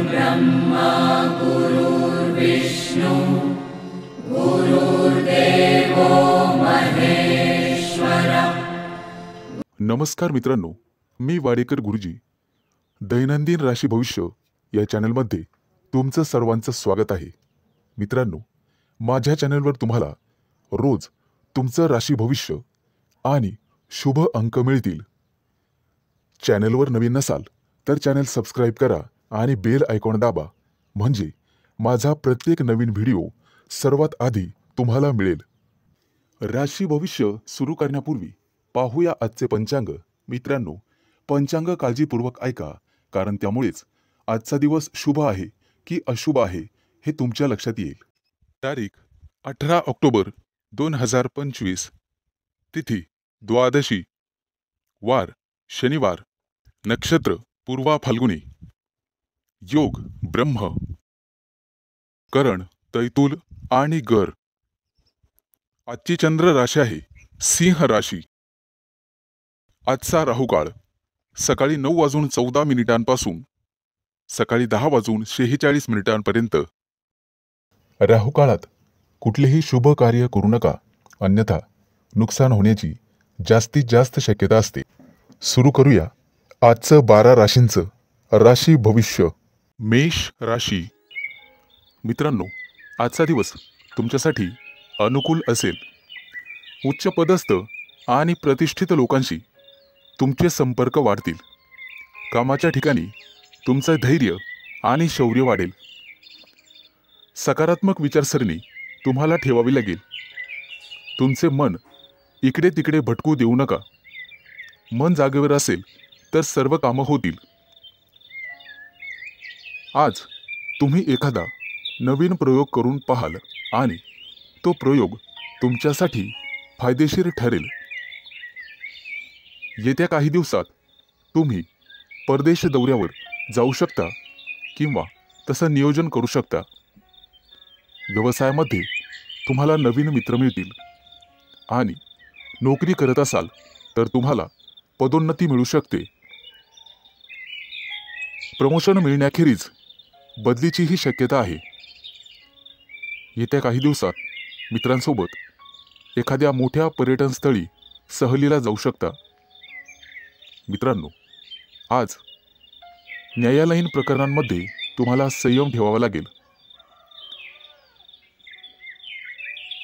ब्रह्मा गुरुर्विष्णु गुरुर्देवो महेश्वर। नमस्कार मित्रांनो, मी वाडेकर गुरुजी दैनंदिन राशी भविष्य या चॅनलमध्ये तुमचं सर्वांचं स्वागत आहे। मित्रांनो, माझ्या चॅनलवर तुम्हाला रोज तुमचं राशी भविष्य आणि शुभ अंक मिळतील। चॅनलवर नवीन नसाल तर चॅनल सबस्क्राइब करा आणि बेल आयकॉन दाबा, म्हणजे माझा प्रत्येक नवीन व्हिडिओ सर्वात आधी तुम्हाला मिळेल। राशी भविष्य सुरू करण्यापूर्वी पाहूया आजचे पंचांग। मित्रांनो, पंचांग काळजीपूर्वक ऐका, कारण त्यामुळेच आजचा दिवस शुभ आहे की अशुभ आहे हे तुमच्या लक्षात येईल। तारीख 18 ऑक्टोबर 2025, तिथी द्वादशी, वार शनिवार, नक्षत्र पूर्वा फाल्गुनी, योग ब्रह्म, करण तैतूल आणि गर। आजची चंद्र राशी आहे सिंह राशी। आजचा राहुकाळ सकाळी 9:14 सकाळी 10:46 राहुकाळात कुठलेही शुभ कार्य करू नका, अन्यथा नुकसान होण्याची जास्तीत जास्त शक्यता असते। सुरू करूया आजचं 12 राशींचं राशी भविष्य। मेष राशी। मित्रांनो, आजचा दिवस तुमच्यासाठी अनुकूल असेल। उच्च पदस्थ आणि प्रतिष्ठित लोकांशी तुमचे संपर्क वाढतील। कामाच्या ठिकाणी तुमचं धैर्य आणि शौर्य वाढेल। सकारात्मक विचारसरणी तुम्हाला ठेवावी लागेल। तुमचे मन इकडे तिकडे भटकू देऊ नका। मन जागेवर असेल तर सर्व कामं होतील। आज तुम्ही एखादा नवीन प्रयोग करून पाहाल आणि तो प्रयोग तुमच्यासाठी फायदेशीर ठरेल। येत्या काही दिवसात तुम्ही परदेश दौऱ्यावर जाऊ शकता किंवा तसं नियोजन करू शकता। व्यवसायामध्ये तुम्हाला नवीन मित्र मिळतील आणि नोकरी करत असाल तर तुम्हाला पदोन्नती मिळू शकते। प्रमोशन मिळण्याखेरीज बदलीचीही शक्यता आहे। येत्या काही दिवसात मित्रांसोबत एखाद्या मोठ्या पर्यटन स्थळी सहलीला जाऊ शकता। मित्रांनो, आज न्यायालयीन प्रकरणांमध्ये तुम्हाला संयम ठेवावा लागेल।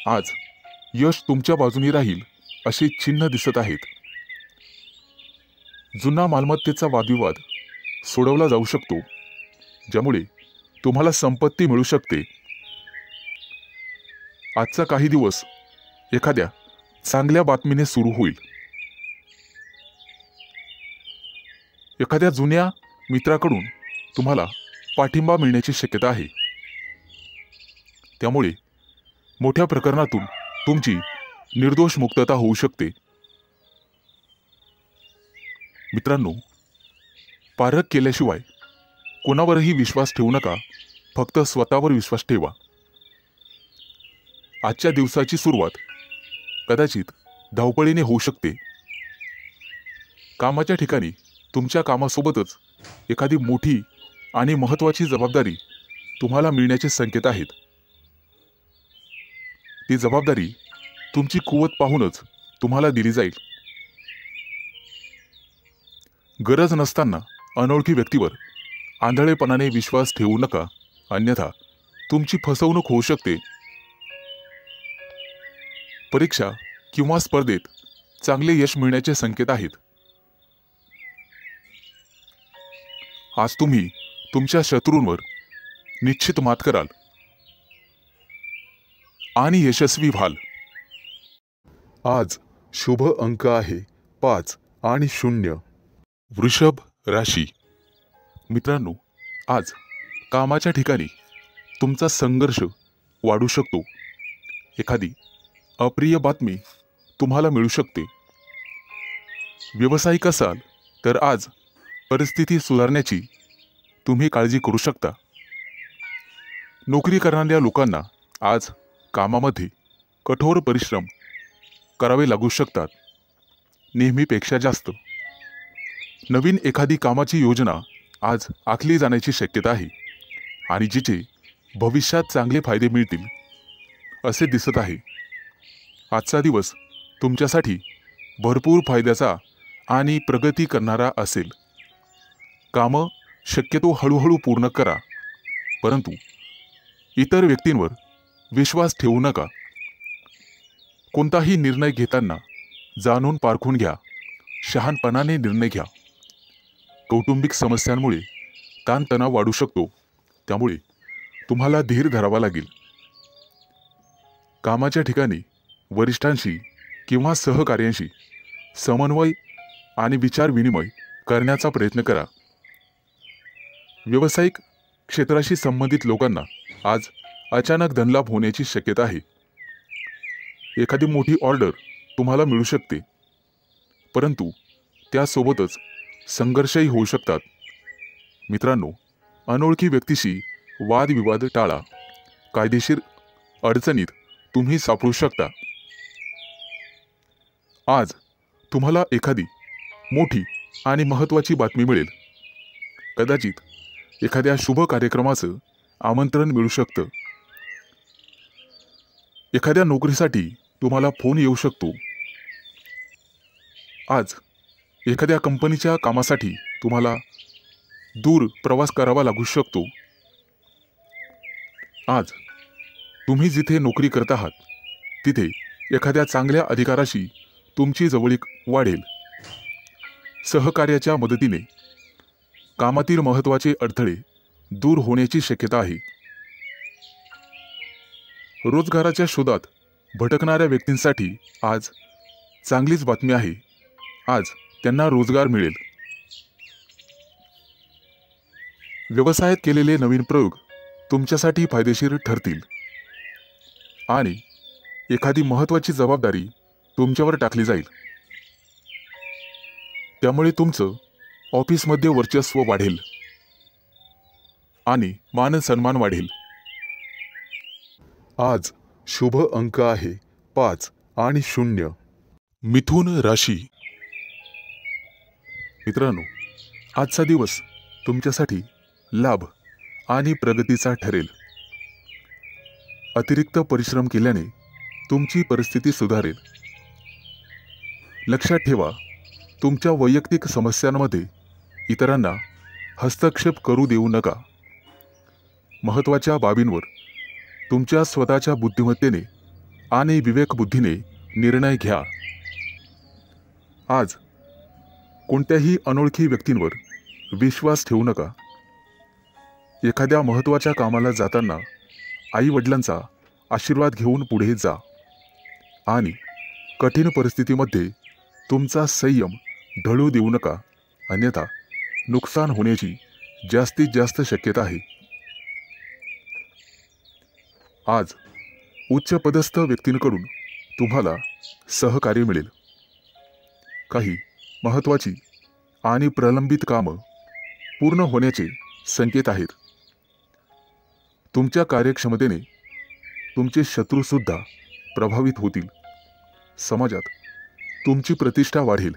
आज यश तुमच्या बाजूने राहील अशी चिन्ह दिसत आहेत। जुना मालमत्तेचा वादविवाद सोडवला जाऊ शकतो, ज्यामुळे तुम्हाला संपत्ती मिळू शकते। आजचा काही दिवस एखाद्या चांगल्या बातमीने सुरू होईल। एखाद्या जुन्या मित्राकडून तुम्हाला पाठिंबा मिळण्याची शक्यता आहे, त्यामुळे मोठ्या प्रकरणातून तुमची निर्दोष मुक्तता होऊ शकते। मित्रांनो, पारख केल्याशिवाय कोणावरही विश्वास ठेवू नका, फक्त स्वतःवर विश्वास ठेवा। आजच्या दिवसाची सुरुवात कदाचित धावपळीने होऊ शकते। कामाच्या ठिकाणी तुमच्या कामासोबतच एखादी मोठी आणि महत्त्वाची जबाबदारी तुम्हाला मिळण्याचे संकेत आहेत। ती जबाबदारी तुमची कुवत पाहूनच तुम्हाला दिली जाईल। गरज नसताना अनोळखी व्यक्तीवर आंधळेपणाने विश्वास ठेवू नका, अन्यथा तुमची फसवणूक होऊ शकते। परीक्षा किंवा स्पर्धेत चांगले यश मिळण्याचे संकेत आहेत। आज तुम्ही तुमच्या शत्रूंवर निश्चित मात कराल आणि यशस्वी व्हाल। आज शुभ अंक आहे 5 आणि 0। वृषभ राशी। मित्रांनो, आज कामाच्या ठिकाणी तुमचा संघर्ष वाढू शकतो। एखादी अप्रिय बातमी तुम्हाला मिळू शकते। व्यावसायिक असाल तर आज परिस्थिती सुधारण्याची तुम्ही काळजी करू शकता। नोकरी करणाऱ्या लोकांना आज कामामध्ये कठोर परिश्रम करावे लागू शकतात, नेहमीपेक्षा जास्त। नवीन एखादी कामाची योजना आज आखली जाण्याची शक्यता आहे। आणि जिचे भविष्यात चांगले फायदे मिळतील असे दिसत आहे. आजचा दिवस तुमच्यासाठी भरपूर फायद्याचा आणि प्रगती करणारा असेल. कामं शक्यतो हळूहळू पूर्ण करा, परंतु इतर व्यक्तींवर विश्वास ठेवू नका. कोणताही निर्णय घेताना जाणून पारखून घ्या, शहाणपणाने निर्णय घ्या. कौटुंबिक समस्यांमुळे ताणतणाव वाढू शकतो, त्यामुळे तुम्हाला धीर धरावा लागेल. कामाच्या ठिकाणी वरिष्ठांशी किंवा सहकार्यांशी समन्वय आणि विचार विनिमय करण्याचा प्रयत्न करा. व्यावसायिक क्षेत्राशी संबंधित लोकांना आज अचानक धनलाभ होण्याची शक्यता आहे. एखादी मोठी ऑर्डर तुम्हाला मिळू शकते, परंतु त्यासोबतच संघर्षही होऊ शकतात. मित्रांनो, अनोळखी व्यक्तीशी वादविवाद टाळा. कायदेशीर अडचणीत तुम्ही सापडू शकता. आज तुम्हाला एखादी मोठी आणि महत्त्वाची बातमी मिळेल. कदाचित एखाद्या शुभ कार्यक्रमाचं आमंत्रण मिळू शकतं. एखाद्या नोकरीसाठी तुम्हाला फोन येऊ शकतो. आज एखाद्या कंपनीच्या कामासाठी तुम्हाला दूर प्रवास करावा लागू शकतो. आज तुम्ही जिथे नोकरी करत आहात तिथे एखाद्या चांगल्या अधिकाराशी तुमची जवळीक वाढेल. सहकार्याच्या मदतीने कामातील महत्त्वाचे अडथळे दूर होण्याची शक्यता आहे. रोजगाराच्या शोधात भटकणाऱ्या व्यक्तींसाठी आज चांगलीच बातमी आहे. आज त्यांना रोजगार मिळेल. व्यवसायात केलेले नवीन प्रयोग तुमच्यासाठी फायदेशीर ठरतील आणि एखादी महत्त्वाची जबाबदारी तुमच्यावर टाकली जाईल. त्यामुळे तुमचं ऑफिसमध्ये वर्चस्व वाढेल आणि मान सन्मान वाढेल. आज शुभ अंक आहे 5 आणि 0. मिथुन राशी. मित्रांनो, आजचा दिवस तुमच्यासाठी लाभ आणि प्रगतीचा ठरेल. अतिरिक्त परिश्रम केल्याने तुमची परिस्थिती सुधारेल. लक्षात ठेवा, तुमच्या वैयक्तिक समस्यांमध्ये इतरांना हस्तक्षेप करू देऊ नका. महत्त्वाच्या बाबींवर तुमच्या स्वतःच्या बुद्धिमत्तेने आणि विवेकबुद्धीने निर्णय घ्या. आज कोणत्याही अनोळखी व्यक्तींवर विश्वास ठेवू नका. एखाद्या महत्त्वाच्या कामाला जाताना आई-वडिलांचा आशीर्वाद घेऊन पुढे जा आणि कठीण परिस्थितीमध्ये तुमचा संयम ढळू देऊ नका, अन्यथा नुकसान होण्याची जास्तीत जास्त शक्यता आहे. आज उच्चपदस्थ व्यक्तींकडून तुम्हाला सहकार्य मिळेल. काही महत्त्वाची आणि प्रलंबित कामं पूर्ण होण्याचे संकेत आहेत. तुमच्या कार्यक्षमतेने तुमचे शत्रूसुद्धा प्रभावित होतील. समाजात तुमची प्रतिष्ठा वाढेल,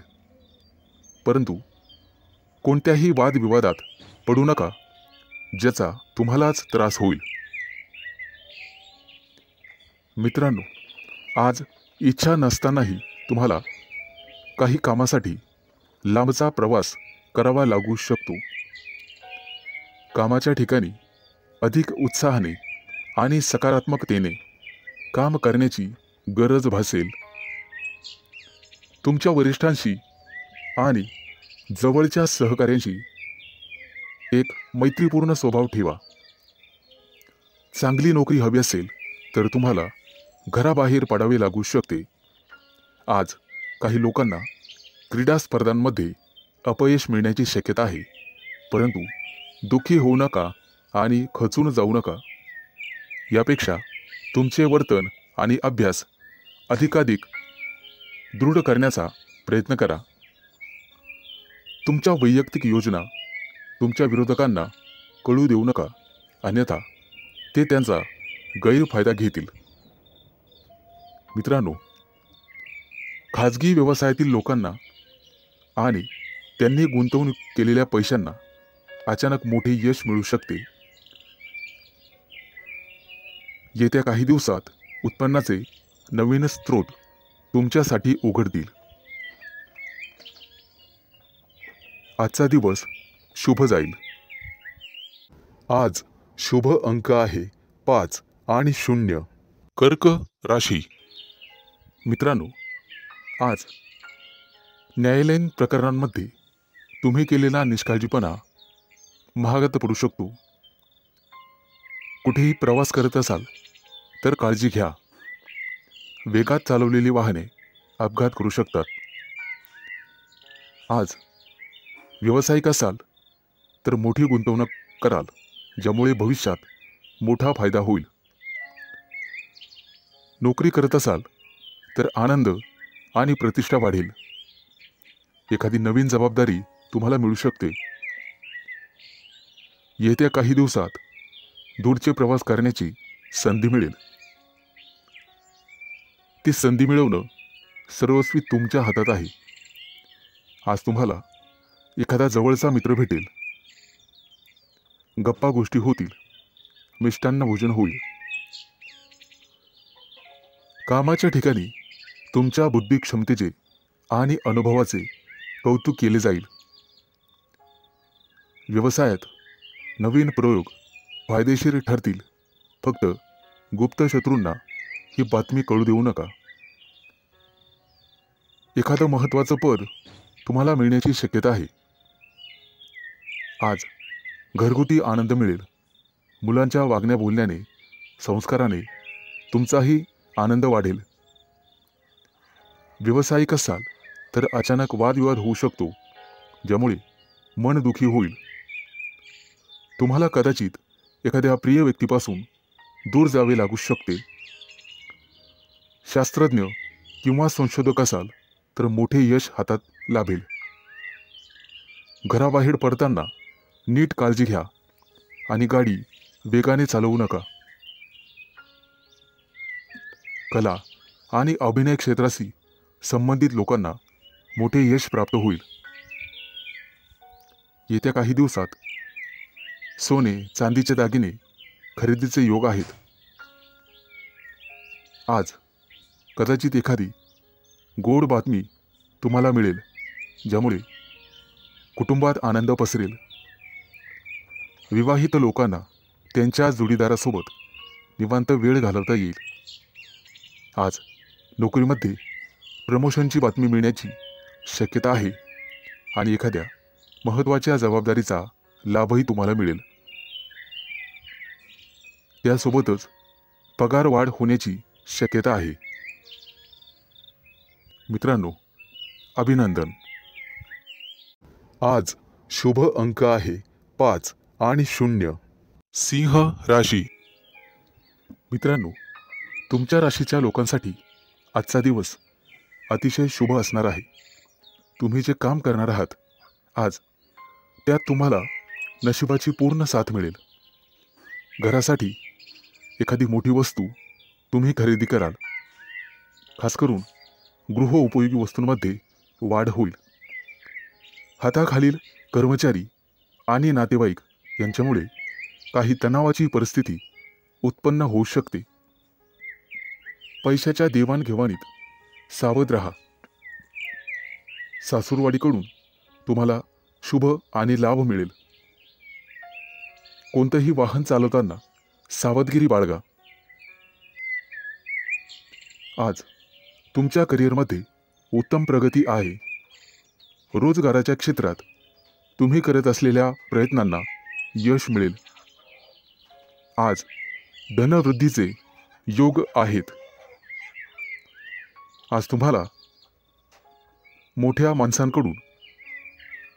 परंतु कोणत्याही वादविवादात पडू नका, ज्याचा तुम्हालाच त्रास होईल. मित्रांनो, आज इच्छा नसतानाही तुम्हाला काही कामासाठी लांबचा प्रवास करावा लागू शकतो. कामाच्या ठिकाणी अधिक उत्साहाने आणि सकारात्मकतेने काम करण्याची गरज भासेल. तुमच्या वरिष्ठांशी आणि जवळच्या सहकाऱ्यांशी एक मैत्रीपूर्ण स्वभाव ठेवा. चांगली नोकरी हवी असेल तर तुम्हाला घराबाहेर पडावे लागू शकते. आज काही लोकांना क्रीडा स्पर्धांमध्ये अपयश मिळण्याची शक्यता आहे, परंतु दुःखी होऊ नका आणि खचून जाऊ नका. यापेक्षा तुमचे वर्तन आणि अभ्यास अधिकाधिक दृढ करण्याचा प्रयत्न करा. तुमच्या वैयक्तिक योजना तुमच्या विरोधकांना कळू देऊ नका, अन्यथा ते त्यांचा गैरफायदा घेतील. मित्रांनो, खाजगी व्यवसायातील लोकांना आणि त्यांनी गुंतवणूक केलेल्या पैशांना अचानक मोठे यश मिळू शकते. येत्या काही दिवसात उत्पन्नाचे नवीन स्रोत तुमच्यासाठी उघडतील. आजचा दिवस शुभ जाईल. आज शुभ अंक आहे 5 आणि 0. कर्क राशी. मित्रांनो, आज न्यायालयीन प्रकरणांमध्ये तुम्ही केलेला निष्काळजीपणा महागात पडू शकतो. कुठेही प्रवास करत असाल तर काळजी घ्या. वेगात चालवलेली वाहने अपघात करू शकतात. आज व्यावसायिक असाल तर मोठी गुंतवणूक कराल, ज्यामुळे भविष्यात मोठा फायदा होईल. नोकरी करत असाल तर आनंद आणि प्रतिष्ठा वाढेल. एखादी नवीन जबाबदारी तुम्हाला मिळू शकते. येत्या काही दिवसात दूरचे प्रवास करण्याची संधी मिळेल. ती संधी मिळवणं सर्वस्वी तुमच्या हातात आहे. आज तुम्हाला एखादा जवळचा मित्र भेटेल. गप्पा गोष्टी होतील. मिष्टान्न भोजन होईल. कामाच्या ठिकाणी तुमच्या बुद्धी क्षमतेचे आणि अनुभवाचे कौतुक केले जाईल. व्यवसायात नवीन प्रयोग फायदेशीर ठरतील. फक्त गुप्त शत्रूंना ही बातमी कळू देऊ नका. एखादं महत्त्वाचं पद तुम्हाला मिळण्याची शक्यता आहे. आज घरगुती आनंद मिळेल. मुलांच्या वागण्या बोलण्याने, संस्काराने तुमचाही आनंद वाढेल. व्यावसायिक असाल तर अचानक वादविवाद होऊ शकतो, ज्यामुळे मन दुखी होईल. तुम्हाला कदाचित एखाद्या प्रिय व्यक्तीपासून दूर जावे लागू शकते. शास्त्रज्ञ किंवा संशोधक असाल तर मोठे यश हातात लाभेल. घराबाहेर पडताना नीट काळजी घ्या आणि गाडी वेगाने चालवू नका. कला आणि अभिनय क्षेत्राशी संबंधित लोकांना मोठे यश प्राप्त होईल. येत्या काही दिवसात सोने चांदीचे दागिने खरेदीचे योग आहेत. आज कदाचित एखादी गोड बातमी तुम्हाला मिळेल, ज्यामुळे कुटुंबात आनंद पसरेल. विवाहित लोकांना त्यांच्या जोडीदारासोबत निवांत वेळ घालवता येईल. आज नोकरीमध्ये प्रमोशनची बातमी मिळण्याची शक्यता आहे आणि एखाद्या महत्त्वाच्या जबाबदारीचा लाभही तुम्हाला मिळेल. त्यासोबतच पगार वाढ होण्याची शक्यता आहे. मित्रांनो, अभिनंदन. आज शुभ अंक आहे 5 आणि 0. सिंह राशी. मित्रांनो, तुमच्या राशीच्या लोकांसाठी आजचा दिवस अतिशय शुभ असणार आहे. तुम्ही जे काम करणार आहात आज, त्यात तुम्हाला नशिबाची पूर्ण साथ मिळेल. घरासाठी एखादी मोठी वस्तू तुम्ही खरेदी कराल. खास करून गृहोपयोगी वस्तूंमध्ये वाढ होईल. हाताखालील कर्मचारी आणि नातेवाईक यांच्यामुळे काही तणावाची परिस्थिती उत्पन्न होऊ शकते. पैशाच्या देवाणघेवाणीत सावध राहा. सासूरवाडीकडून तुम्हाला शुभ आणि लाभ मिळेल. कोणतंही वाहन चालवताना सावधगिरी बाळगा. आज तुमच्या करिअरमध्ये उत्तम प्रगती आहे. रोजगाराच्या क्षेत्रात तुम्ही करत असलेल्या प्रयत्नांना यश मिळेल. आज धनवृद्धीचे योग आहेत. आज तुम्हाला मोठ्या माणसांकडून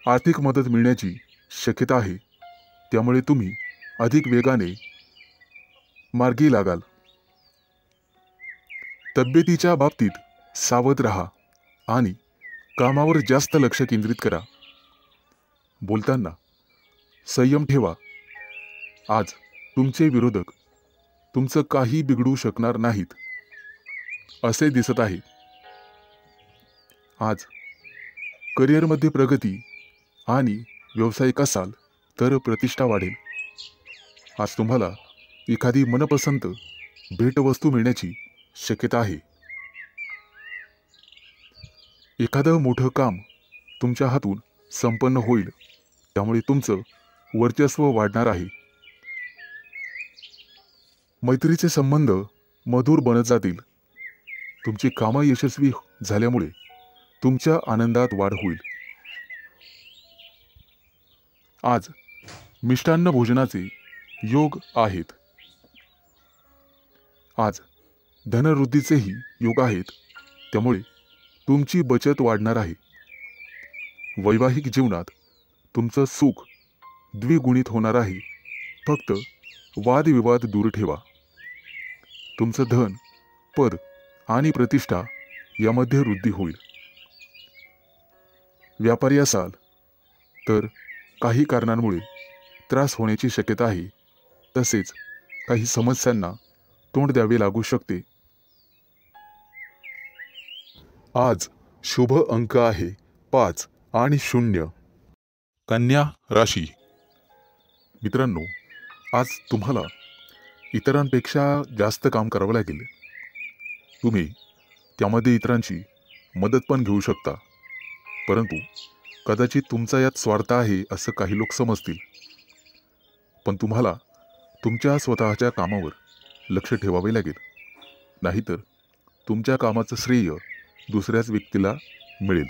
आर्थिक मदत मिळण्याची शक्यता आहे. त्यामुळे तुम्ही अधिक वेगाने मार्गी लागाल. तब्येतीच्या बाबतीत सावध राहा आणि कामावर जास्त लक्ष केंद्रित करा. बोलताना संयम ठेवा. आज तुमचे विरोधक तुमचं काही बिघडू शकणार नाहीत असे दिसत आहे. आज करिअरमध्ये प्रगती आणि व्यावसायिक असाल तर प्रतिष्ठा वाढेल. आज तुम्हाला एखादी मनपसंत भेटवस्तू मिळण्याची शक्यता आहे. एखादं मोठं काम तुमच्या हातून संपन्न होईल, त्यामुळे तुमचं वर्चस्व वाढणार आहे. मैत्रीचे संबंध मधुर बनत जातील. तुमची कामं यशस्वी झाल्यामुळे तुमच्या आनंदात वाढ होईल. आज मिष्टान्न भोजनाचे योग आहेत. आज धनवृद्धीचेही योग आहेत, त्यामुळे तुमची बचत वाढणार आहे. वैवाहिक जीवनात तुमचं सुख द्विगुणित होणार आहे. फक्त वादविवाद दूर ठेवा. तुमचं धन, पद आणि प्रतिष्ठा यामध्ये वृद्धी होईल. व्यापारी असाल तर काही कारणांमुळे त्रास होण्याची शक्यता आहे. तसेच काही समस्यांना तोंड द्यावे लागू शकते. आज शुभ अंक आहे 5 आणि 0. कन्या राशी. मित्रांनो, आज तुम्हाला इतरांपेक्षा जास्त काम करावं लागेल. तुम्ही त्यामध्ये इतरांची मदत पण घेऊ शकता, परंतु कदाचित तुमचा यात स्वार्थ आहे असं काही लोक समजतील. पण तुम्हाला तुमच्या स्वतःच्या कामावर लक्ष ठेवावे लागेल, नाहीतर तुमच्या कामाचं श्रेय दुसऱ्याच व्यक्तीला मिळेल.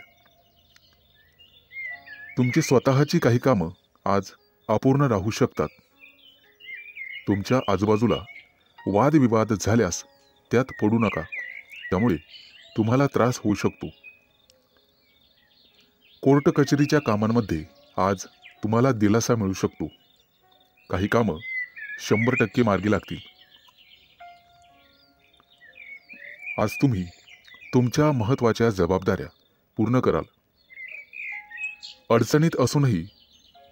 तुमची स्वतःची काही कामं आज अपूर्ण राहू शकतात. तुमच्या आजूबाजूला वादविवाद झाल्यास त्यात पडू नका, त्यामुळे तुम्हाला त्रास होऊ शकतो. कोर्ट कचेरीच्या कामांमध्ये आज तुम्हाला दिलासा मिळू शकतो. काही कामं 100% मार्गी लागतील. आज तुम्ही तुमच्या महत्त्वाच्या जबाबदाऱ्या पूर्ण कराल. अडचणीत असूनही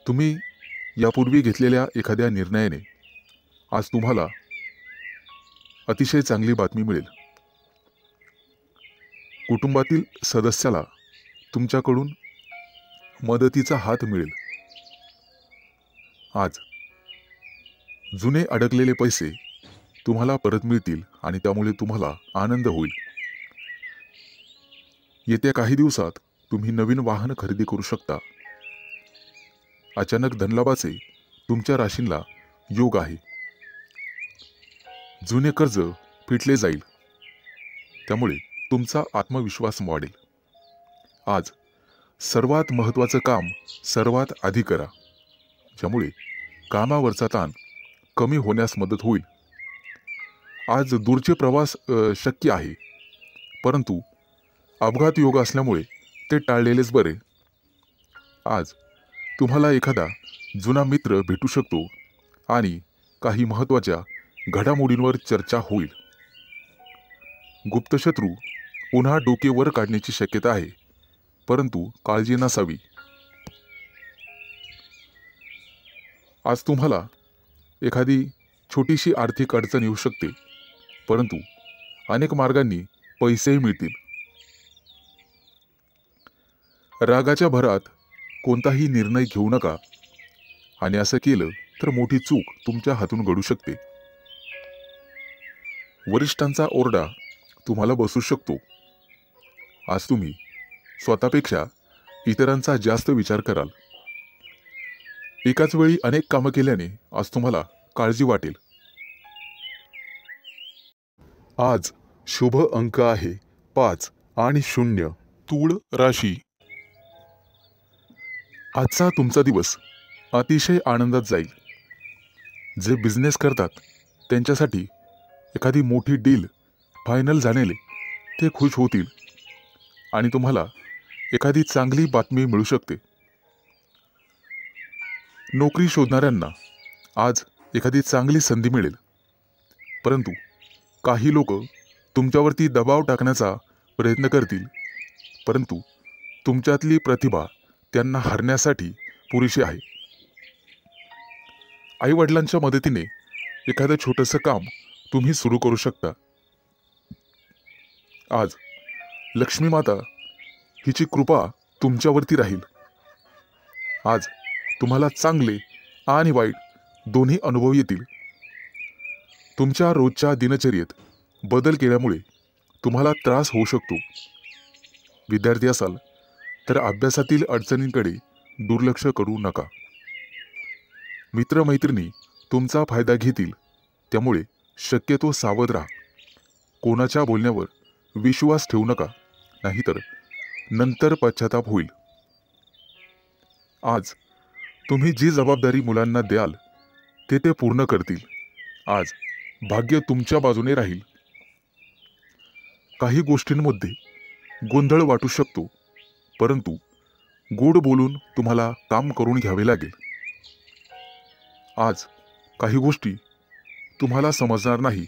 तुम्ही यापूर्वी घेतलेल्या एखाद्या निर्णयाने आज तुम्हाला अतिशय चांगली बातमी मिळेल. कुटुंबातील सदस्याला तुमच्याकडून मदतीचा हात मिळेल. आज जुने अडकलेले पैसे तुम्हाला परत मिळतील आणि त्यामुळे तुम्हाला आनंद होईल. येत्या काही दिवसात तुम्ही नवीन वाहन खरेदी करू शकता. अचानक धनलाभाचे तुमच्या राशींला योग आहे. जुने कर्ज फिटले जाईल, त्यामुळे तुमचा आत्मविश्वास वाढेल. आज सर्वात महत्त्वाचं काम सर्वात आधी करा, ज्यामुळे कामावरचा ताण कमी होण्यास मदत होईल. आज दूरचे प्रवास शक्य आहे, परंतु अपघात योग असल्यामुळे ते टाळलेलेच बरे. आज तुम्हाला एखादा जुना मित्र भेटू शकतो आणि काही महत्त्वाच्या घडामोडींवर चर्चा होईल. गुप्तशत्रू पुन्हा डोके वर काढण्याची शक्यता आहे, परंतु काळजी नसावी. आज तुम्हाला एखादी छोटीशी आर्थिक अडचण येऊ शकते, परंतु अनेक मार्गांनी पैसेही मिळतील. रागाच्या भरात कोणताही निर्णय घेऊ नका, आणि असं केलं तर मोठी चूक तुमच्या हातून घडू शकते. वरिष्ठांचा ओरडा तुम्हाला बसू शकतो. आज तुम्ही स्वतःपेक्षा इतरांचा जास्त विचार कराल. एकाच वेळी अनेक कामं केल्याने आज तुम्हाला काळजी वाटेल. आज शुभ अंक आहे 5 आणि 0. तूळ राशी. आजचा तुमचा दिवस अतिशय आनंदात जाईल. जे बिझनेस करतात त्यांच्यासाठी एखादी मोठी डील फायनल झालेले ते खुश होतील आणि तुम्हाला एखादी चांगली बातमी मिळू शकते. नोकरी शोधणाऱ्यांना आज एखादी चांगली संधी मिळेल, परंतु काही लोक तुमच्यावरती दबाव टाकण्याचा प्रयत्न करतील, परंतु तुमच्यातली प्रतिभा त्यांना हरण्यासाठी पुरेशी आहे. आईवडिलांच्या मदतीने एखादं छोटंसं काम तुम्ही सुरू करू शकता. आज लक्ष्मी माता हिची कृपा तुमच्यावरती राहील. आज तुम्हाला चांगले आणि वाईट दोन्ही अनुभव येतील. तुमच्या रोजच्या दिनचर्येत बदल केल्यामुळे तुम्हाला त्रास होऊ शकतो. विद्यार्थी असाल तर अभ्यासातील अडचणींकडे दुर्लक्ष करू नका. मित्रमैत्रिणी तुमचा फायदा घेतील, त्यामुळे शक्यतो सावध राहा. कोणाच्या बोलण्यावर विश्वास ठेवू नका, नाहीतर नंतर पश्चाताप होईल. आज तुम्ही जी जबाबदारी मुलांना द्याल ते पूर्ण करतील. आज भाग्य तुमच्या बाजूने राहील. काही गोष्टींमध्ये गोंधळ वाटू शकतो, परंतु गोड बोलून तुम्हाला काम करून घ्यावे लागेल. आज काही गोष्टी तुम्हाला समजणार नाही,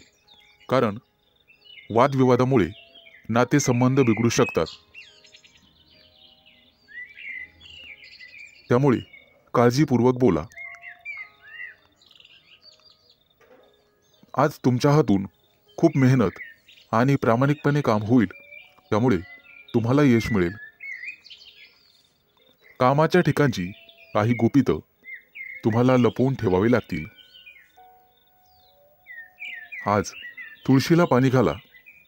कारण वादविवादामुळे नातेसंबंध बिघडू शकतात. त्यामुळे काळजीपूर्वक बोला. आज तुमच्या हातून खूप मेहनत आणि प्रामाणिकपणे काम होईल, त्यामुळे तुम्हाला यश मिळेल. कामाच्या ठिकाणची काही गुपितं तुम्हाला लपवून ठेवावी लागतील. आज तुळशीला पाणी घाला,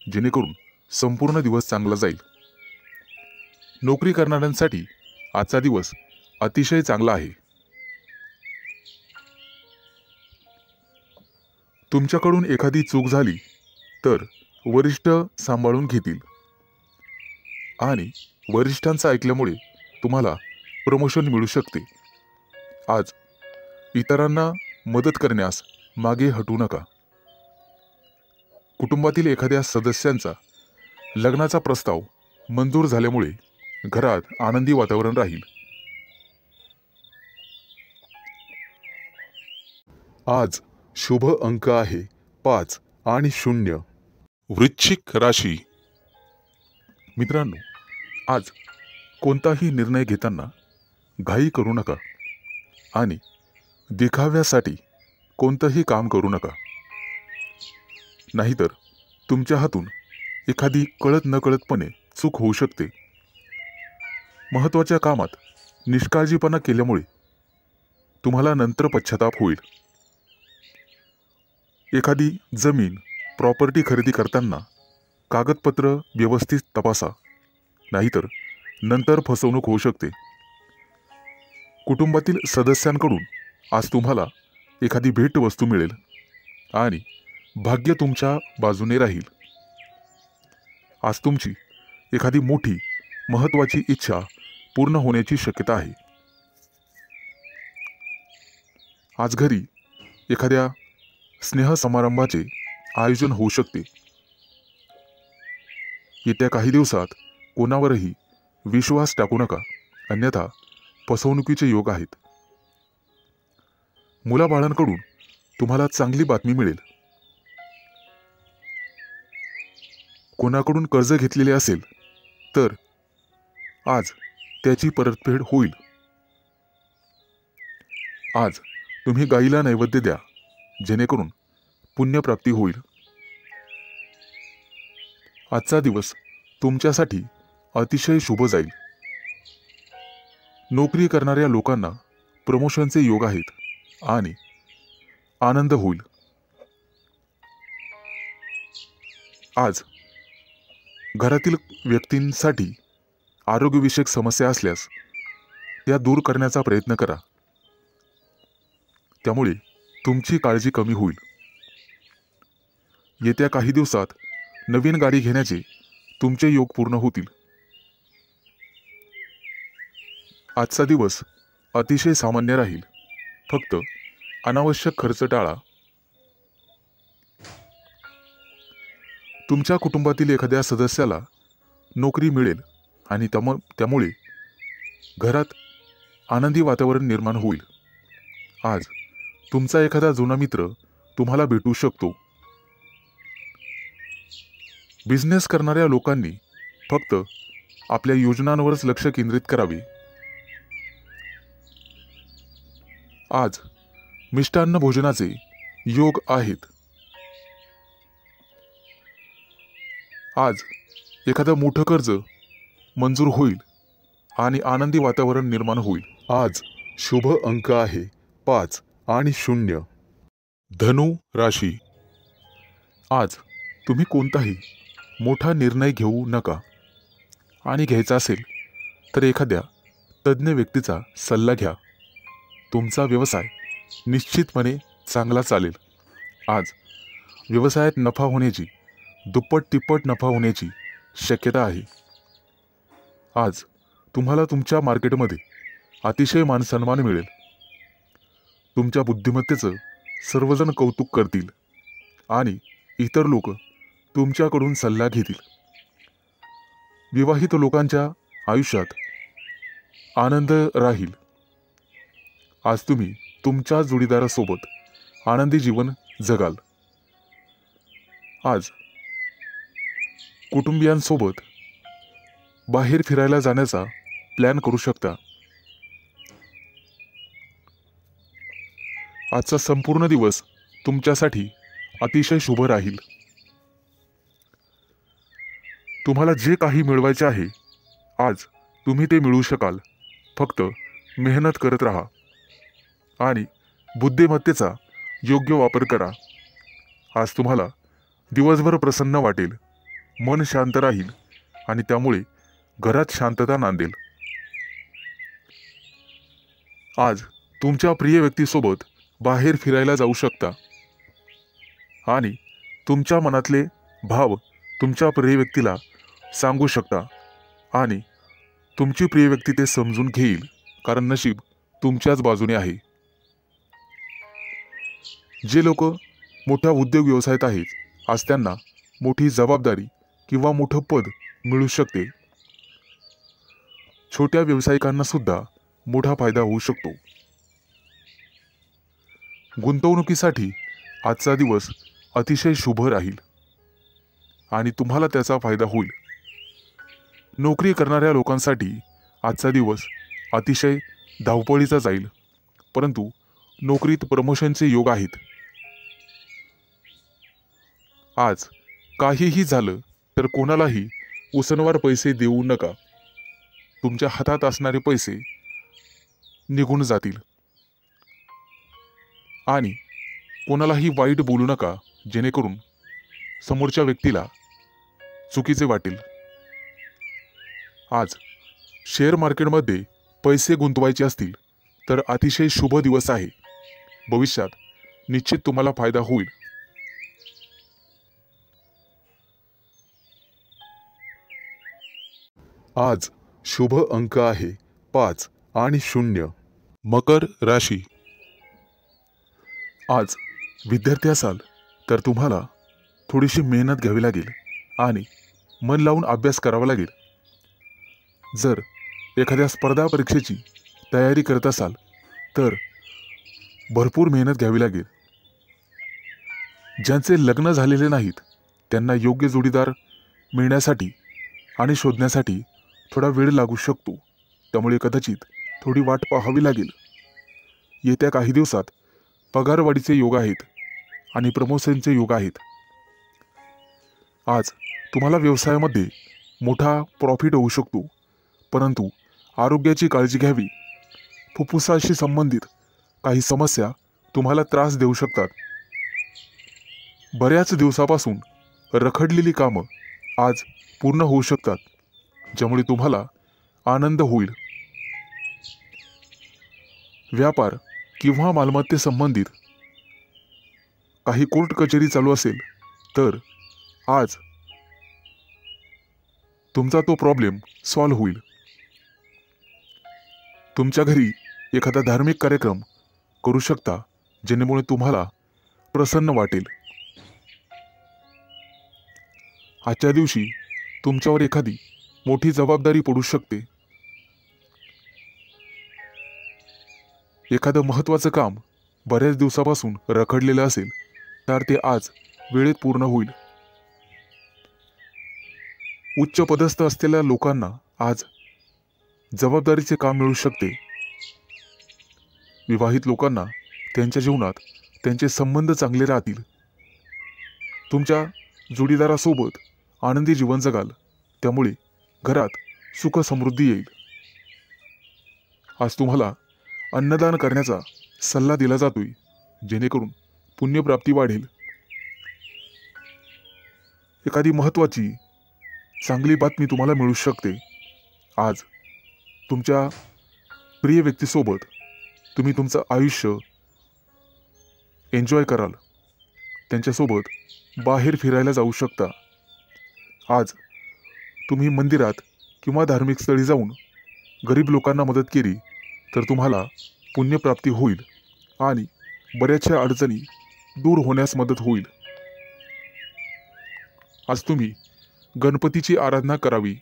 जेणेकरून संपूर्ण दिवस चांगला जाईल. नोकरी करणाऱ्यांसाठी आजचा दिवस अतिशय चांगला आहे. तुमच्याकडून एखादी चूक झाली तर वरिष्ठ सांभाळून घेतील आणि वरिष्ठांचं ऐकल्यामुळे तुम्हाला प्रमोशन मिळू शकते. आज इतरांना मदत करण्यास मागे हटू नका. कुटुंबातील एखाद्या सदस्यांचा लग्नाचा प्रस्ताव मंजूर झाल्यामुळे घरात आनंदी वातावरण राहील. आज शुभ अंक आहे 5 आणि 0. वृश्चिक राशी. मित्रांनो, आज कोणताही निर्णय घेताना घाई करू नका आणि दिखाव्यासाठी कोणतंही काम करू नका, नाहीतर तुमच्या हातून एखादी कळत नकळतपणे चूक होऊ शकते. महत्त्वाच्या कामात निष्काळजीपणा केल्यामुळे तुम्हाला नंतर पश्चाताप होईल. एखादी जमीन प्रॉपर्टी खरेदी करताना कागदपत्र व्यवस्थित तपासा, नाहीतर नंतर फसवणूक होऊ शकते. कुटुंबातील सदस्यांकडून आज तुम्हाला एखादी भेटवस्तू मिळेल आणि भाग्य तुमच्या बाजूने राहील. आज तुमची एखादी मोठी महत्त्वाची इच्छा पूर्ण होण्याची शक्यता आहे. आज घरी एखाद्या स्नेहसमारंभाचे आयोजन होऊ शकते. येत्या काही दिवसात कोणावरही विश्वास टाकू नका, अन्यथा फसवणुकीचे योग आहेत. मुलाबाळांकडून तुम्हाला चांगली बातमी मिळेल. कोणाकडून कर्ज घेतलेले असेल तर आज त्याची परतफेड होईल. आज तुम्ही गाईला नैवेद्य द्या, जेणेकरून पुण्यप्राप्ती होईल. आजचा दिवस तुमच्यासाठी अतिशय शुभ जाईल. नोकरी करणाऱ्या लोकांना प्रमोशनचे योग आहेत आणि आनंद होईल. आज घरातील व्यक्तींसाठी आरोग्यविषयक समस्या असल्यास त्या दूर करण्याचा प्रयत्न करा, त्यामुळे तुमची काळजी कमी होईल. येत्या काही दिवसात नवीन गाडी घेण्याचे तुमचे योग पूर्ण होतील. आजचा दिवस अतिशय सामान्य राहील. फक्त अनावश्यक खर्च टाळा. तुमच्या कुटुंबातील एखाद्या सदस्याला नोकरी मिळेल आणि त्यामुळे घरात आनंदी वातावरण निर्माण होईल. आज तुमचा एखादा जुना मित्र तुम्हाला भेटू शकतो. बिझनेस करणाऱ्या लोकांनी फक्त आपल्या योजनांवरच लक्ष केंद्रित करावे. आज मिष्टान्न भोजनाचे योग आहेत. आज एखादं मोठं कर्ज मंजूर होईल आणि आनंदी वातावरण निर्माण होईल. आज शुभ अंक आहे 5 आणि 0. धनु राशी. आज तुम्ही कोणताही मोठा निर्णय घेऊ नका आणि घ्यायचा असेल तर एखाद्या तज्ज्ञ व्यक्तीचा सल्ला घ्या. तुमचा व्यवसाय निश्चितपणे चांगला चालेल. आज व्यवसायात नफा होण्याची, दुप्पट तिप्पट नफा होण्याची शक्यता आहे. आज तुम्हाला तुमच्या मार्केटमध्ये अतिशय मानसन्मान मिळेल. तुमच्या बुद्धिमत्तेचं सर्वजण कौतुक करतील आणि इतर लोक तुमच्याकडून सल्ला घेतील. विवाहित लोकांच्या आयुष्यात आनंद राहील. आज तुम्ही तुमच्या जोडीदारासोबत आनंदी जीवन जगाल. आज कुटुंबियांसोबत बाहेर फिरायला जाण्याचा प्लॅन करू शकता. आजचा संपूर्ण दिवस तुमच्यासाठी अतिशय शुभ राहील. तुम्हाला जे काही मिळवायचे आहे आज तुम्ही ते मिळवू शकाल. फक्त मेहनत करत राहा आणि बुद्धिमत्तेचा योग्य वापर करा. आज तुम्हाला दिवसभर प्रसन्न वाटेल, मन शांत राहील आणि त्यामुळे घरात शांतता नांदेल. आज तुमच्या प्रिय व्यक्तीसोबत बाहेर फिरायला जाऊ शकता आणि तुमच्या मनातले भाव तुमच्या प्रिय व्यक्तीला सांगू शकता आणि तुमची प्रिय व्यक्ती ते समजून घेईल, कारण नशीब तुमच्याच बाजूने आहे. जे लोक मोठ्या उद्योग व्यवसायात आहेत, आज त्यांना मोठी जबाबदारी किंवा मोठं पद मिळू शकते. छोट्या व्यावसायिकांना सुद्धा मोठा फायदा होऊ शकतो. गुंतवणुकीसाठी आजचा दिवस अतिशय शुभ राहील आणि तुम्हाला त्याचा फायदा होईल. नोकरी करणाऱ्या लोकांसाठी आजचा दिवस अतिशय धावपळीचा जाईल, परंतु नोकरीत प्रमोशनचे योग आहेत. आज काहीही झालं तर कोणालाही उसनवार पैसे देऊ नका. तुमच्या हातात असणारे पैसे निघून जातील आणि कोणालाही वाईट बोलू नका, जेणेकरून समोरच्या व्यक्तीला चुकीचे वाटेल. आज शेअर मार्केटमध्ये पैसे गुंतवायचे असतील तर अतिशय शुभ दिवस आहे. भविष्यात निश्चित तुम्हाला फायदा होईल. आज शुभ अंक आहे 5 आणि 0. मकर राशी. आज विद्यार्थी असाल तर तुम्हाला थोडीशी मेहनत घ्यावी लागेल आणि मन लावून अभ्यास करावा लागेल. जर एखाद्या स्पर्धा परीक्षेची तयारी करत असाल तर भरपूर मेहनत घ्यावी लागेल. ज्यांचे लग्न झालेले नाहीत त्यांना योग्य जोडीदार मिळण्यासाठी आणि शोधण्यासाठी थोडा वेळ लागू शकतो. त्यामुळे कदाचित थोडी वाट पाहावी लागेल. येत्या काही दिवसात पगारवाढीचे योग आहेत आणि प्रमोशनचे योग आहेत. आज तुम्हाला व्यवसायामध्ये मोठा प्रॉफिट होऊ शकतो, परंतु आरोग्याची काळजी घ्यावी. फुफ्फुसाशी संबंधित काही समस्या तुम्हाला त्रास देऊ शकतात. बऱ्याच दिवसापासून रखडलेली कामं आज पूर्ण होऊ शकतात, ज्यामुळे तुम्हाला आनंद होईल. व्यापार किंवा मालमत्ते संबंधित काही कोर्ट कचेरी चालू असेल तर आज तुमचा तो प्रॉब्लेम सॉल्व्ह होईल. तुमच्या घरी एखादा धार्मिक कार्यक्रम करू शकता, जेणेमुळे तुम्हाला प्रसन्न वाटेल. आजच्या दिवशी तुमच्यावर एखादी मोठी जबाबदारी पडू शकते. एखादं महत्त्वाचं काम बऱ्याच दिवसापासून रखडलेलं असेल तर ते आज वेळेत पूर्ण होईल. उच्च पदस्थ असलेल्या लोकांना आज जबाबदारीचे काम मिळू शकते. विवाहित लोकांना त्यांच्या जीवनात त्यांचे संबंध चांगले राहतील. तुमच्या जोडीदारासोबत आनंदी जीवन जगाल, त्यामुळे घरात सुख समृद्धी येईल. आज तुम्हाला अन्नदान करण्याचा सल्ला दिला जातोय, जेणेकरून पुण्यप्राप्ती वाढेल. एखादी महत्त्वाची चांगली बातमी तुम्हाला मिळू शकते. आज तुमच्या प्रिय व्यक्तीसोबत तुम्ही तुमचं आयुष्य एन्जॉय कराल. त्यांच्यासोबत बाहेर फिरायला जाऊ शकता. आज तुम्ही मंदिरात किंवा धार्मिक स्थळी जाऊन गरीब लोकांना मदत केली तर तुम्हाला पुण्यप्राप्ती होईल आणि बऱ्याचशा अडचणी दूर होण्यास मदत होईल. आज तुम्ही गणपतीची आराधना करावी.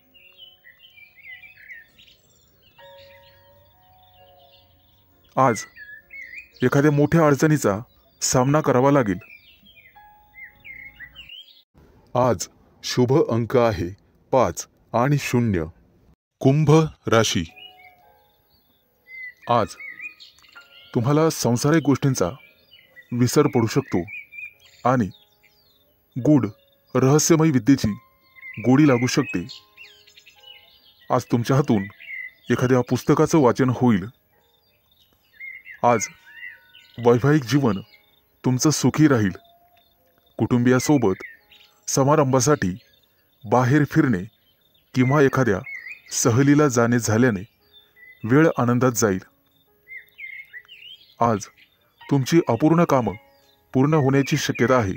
आज एखाद्या मोठ्या अडचणीचा सामना करावा लागेल. आज शुभ अंक आहे 5 आणि 0. कुंभ राशी. आज तुम्हाला सांसारिक गोष्टींचा विसर पडू शकतो आणि गूढ रहस्यमय विद्येची गोडी लागू शकते. आज तुमच्या हातून एखाद्या पुस्तकाचं वाचन होईल. आज वैवाहिक जीवन तुमचं सुखी राहील. कुटुंबियासोबत समारंभासाठी बाहेर फिरणे किंवा एखाद्या सहलीला जाणे झाल्याने वेळ आनंदात जाईल. आज तुमची अपूर्ण कामं पूर्ण होण्याची शक्यता आहे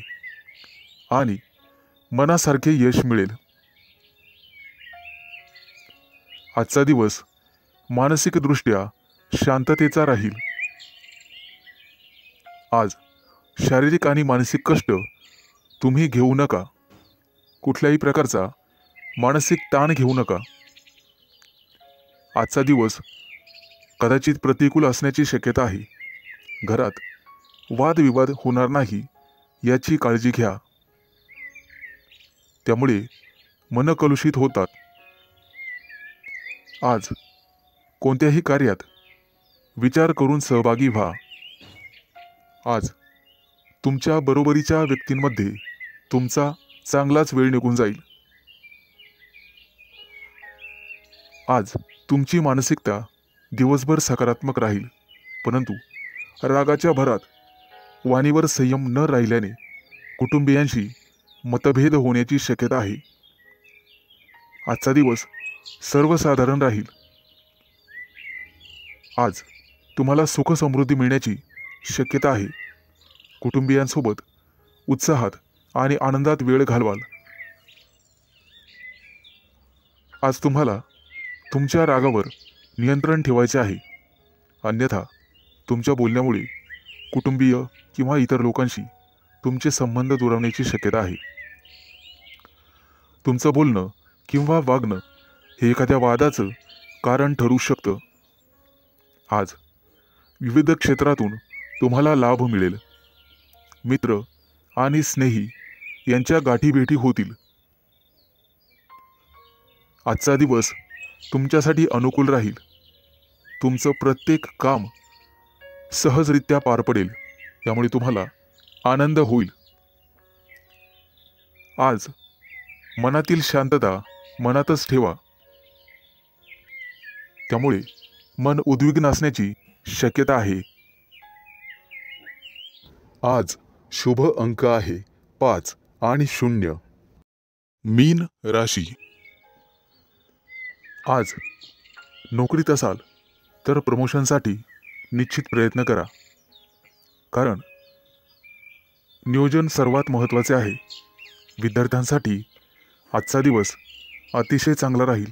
आणि मनासारखे यश मिळेल. आजचा दिवस मानसिकदृष्ट्या शांततेचा राहील. आज शारीरिक आणि मानसिक कष्ट तुम्ही घेऊ नका. कुठल्याही प्रकारचा मानसिक ताण घेऊ नका. आजचा दिवस कदाचित प्रतिकूल असण्याची शक्यता आहे. घरात वादविवाद होणार नाही याची काळजी घ्या. त्यामुळे मन कलुषित होतात. आज कोणत्याही कार्यात विचार करून सहभागी व्हा. आज तुमच्या बरोबरीच्या व्यक्तींमध्ये तुमचा चांगलाच वेळ निघून जाईल. आज तुमची मानसिकता दिवसभर सकारात्मक राहील, परंतु रागाच्या भरात वाणीवर संयम न राहिल्याने कुटुंबियांशी मतभेद होण्याची शक्यता आहे. आजचा दिवस सर्वसाधारण राहील. आज तुम्हाला सुख समृद्धी मिळण्याची शक्यता आहे. कुटुंबियांसोबत उत्साहात आणि आनंदात वेळ घालवाल. आज तुम्हाला तुमच्या रागावर नियंत्रण ठेवायचे आहे, अन्यथा तुमच्या बोलण्यामुळे कुटुंबीय किंवा इतर लोकांशी तुमचे संबंध दुरावण्याची शक्यता आहे. तुमचं बोलणं किंवा वागणं हे एखाद्या वादाचं कारण ठरू शकतं. आज विविध क्षेत्रातून तुम्हाला लाभ मिळेल. मित्र आणि स्नेही यांच्या गाठीभेटी होतील. आजचा दिवस तुमच्यासाठी अनुकूल राहील. तुमचं प्रत्येक काम सहजरित्या पार पडेल, त्यामुळे तुम्हाला आनंद होईल. आज मनातील शांतता मनातच ठेवा, त्यामुळे मन उद्विग्न असण्याची शक्यता आहे. आज शुभ अंक आहे 5 आणि 0. मीन राशी. आज नोकरीत असाल तर प्रमोशनसाठी निश्चित प्रयत्न करा, कारण नियोजन सर्वात महत्त्वाचे आहे. विद्यार्थ्यांसाठी आजचा दिवस अतिशय चांगला राहील.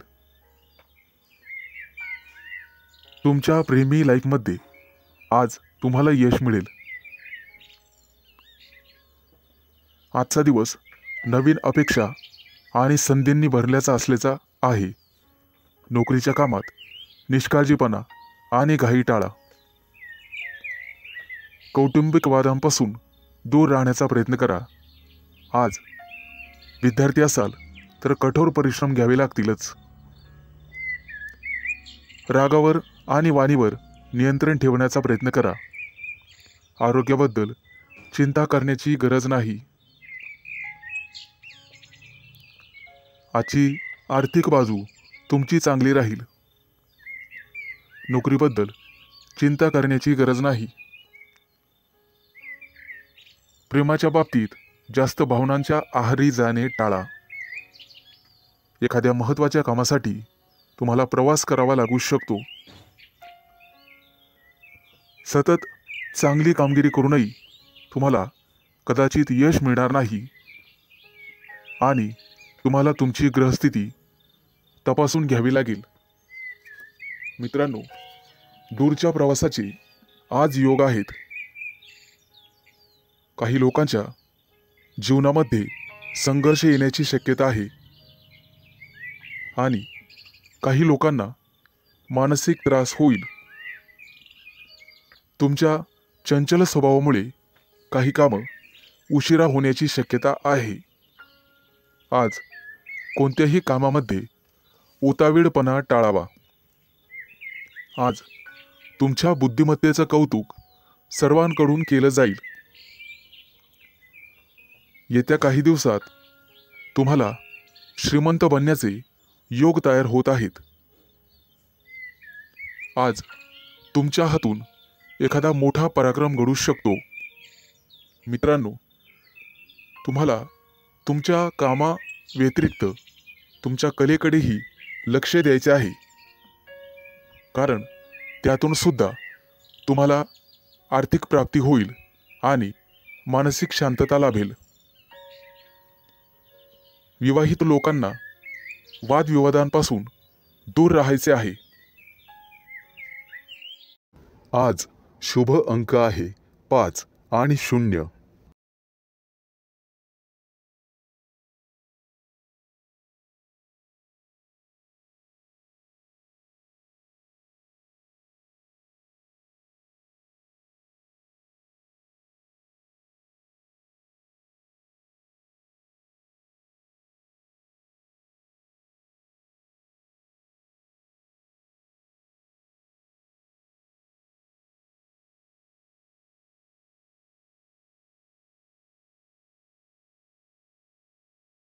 तुमच्या प्रेमी लाईफमध्ये आज तुम्हाला यश मिळेल. आजचा दिवस नवीन अपेक्षा आणि संधींनी भरल्याचा असल्याचा आहे. नोकरीच्या कामात निष्काळजीपणा आणि घाई टाळा. कौटुंबिक वादांपासून दूर राहण्याचा प्रयत्न करा. आज विद्यार्थी असाल तर कठोर परिश्रम घ्यावे लागतीलच. रागावर आणि वाणीवर नियंत्रण ठेवण्याचा प्रयत्न करा. आरोग्याबद्दल चिंता करण्याची गरज नाही. आजची आर्थिक बाजू तुमची चांगली राहील. नोकरीबद्दल चिंता करण्याची गरज नाही. प्रेमाच्या बाबतीत जास्त भावनांच्या आहारी जाणे टाळा. एखाद्या महत्त्वाच्या कामासाठी तुम्हाला प्रवास करावा लागू शकतो. सतत चांगली कामगिरी करूनही तुम्हाला कदाचित यश मिळणार नाही आणि तुम्हाला तुमची ग्रहस्थिती तपासून घ्यावी लागेल. मित्रांनो, दूरच्या प्रवासाचे आज योग आहेत. काही लोकांच्या जीवनामध्ये संघर्ष येण्याची शक्यता आहे आणि काही लोकांना मानसिक त्रास होईल. तुमच्या चंचल स्वभावामुळे काही कामं उशिरा होण्याची शक्यता आहे. आज कोणत्याही कामामध्ये उतावीळपणा टाळावा. आज तुमच्या बुद्धिमत्तेचं कौतुक सर्वांकडून केलं जाईल. येत्या काही दिवसात तुम्हाला श्रीमंत बनण्याचे योग तयार होत आहेत. आज तुमच्या हातून एखादा मोठा पराक्रम घडू शकतो. मित्रांनो, तुम्हाला तुमच्या कामा व्यतिरिक्त तुमच्या कलेकडेही लक्ष द्यायचे आहे, कारण त्यातून सुद्धा तुम्हाला आर्थिक प्राप्ती होईल आणि मानसिक शांतता लाभेल. विवाहित लोकांना वादविवादांपासून दूर राहायचे आहे. आज शुभ अंक आहे 5 आणि 0.